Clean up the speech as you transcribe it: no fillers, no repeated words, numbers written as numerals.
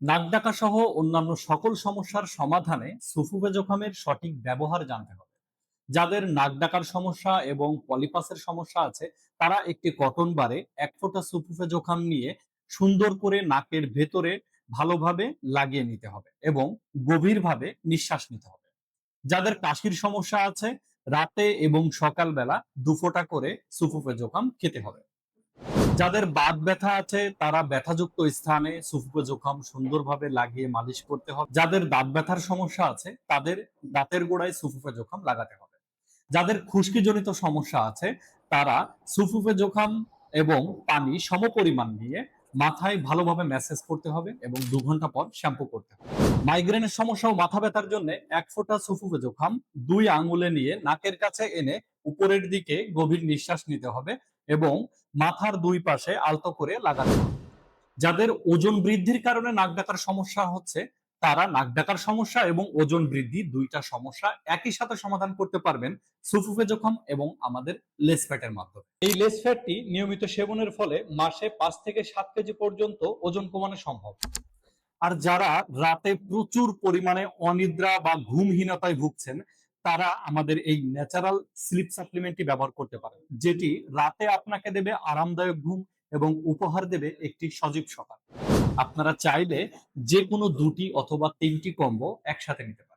নাক ডাকা সহ অন্যান্য সকল সমস্যার সমাধানে সুফুফে জোখামের সঠিক ব্যবহার জানতে হবে। যাদের নাক ডাকার সমস্যা এবং পলিপাসের সমস্যা আছে, তারা একটি কটন বারে ১ ফোঁটা সুফুফে জোখাম নিয়ে সুন্দর করে নাকের ভেতরে ভালোভাবে লাগিয়ে নিতে হবে এবং গভীরভাবে নিঃশ্বাস নিতে হবে। যাদের কাশির সমস্যা আছে, রাতে এবং সকালবেলা ২ ফোঁটা করে সুফুফে জোখাম খেতে হবে। যাদের বাত ব্যথা আছে, তারা ব্যথাযুক্ত স্থানে সুফুফে জোখাম সুন্দরভাবে লাগিয়ে মালিশ করতে হবে। যাদের দাঁত ব্যথার সমস্যা আছে, তাদের দাঁতের গোড়ায় সুফুফে জোখাম লাগাতে হবে। যাদের খুশকিজনিত সমস্যা আছে, তারা সুফুফে জোখাম এবং পানি সমপরিমাণ নিয়ে মাথায় ভালোভাবে ম্যাসেজ করতে হবে এবং ২ ঘন্টা পর শ্যাম্পু করতে হবে। মাইগ্রেনের সমস্যা ও মাথা ব্যথার জন্য ১ ফোঁটা সুফুফে জোখাম ২ আঙ্গুলে নিয়ে নাকের কাছে এনে উপরের দিকে গভীর নিঃশ্বাস নিতে হবে এবং মাথার ২ পাশে আলতো করে লাগাতে হবে। যাদের ওজন বৃদ্ধির কারণে নাক ডাকার সমস্যা হচ্ছে, তারা নাক ডাকার সমস্যা এবং ওজন বৃদ্ধি ২টা সমস্যা একই সাথে সমাধান করতে পারবেন সুফুফে জোখাম এবং আমাদের লেস ফ্যাটের মাধ্যমে। এই লেস ফ্যাটটি নিয়মিত সেবনের ফলে মাসে ৫ থেকে ৭ কেজি পর্যন্ত ওজন কমানো সম্ভব। আর যারা রাতে প্রচুর পরিমাণে অনিদ্রা বা ঘুমহীনতায় ভুগছেন, তারা আমাদের এই ন্যাচারাল স্লিপ সাপ্লিমেন্টটি ব্যবহার করতে পারেন, যেটি রাতে আপনাকে দেবে আরামদায়ক ঘুম এবং উপহার দেবে একটি সজীব সকাল। আপনারা চাইলে যে কোনো ২টি অথবা ৩টি কম্বো একসাথে নিতে পারেন।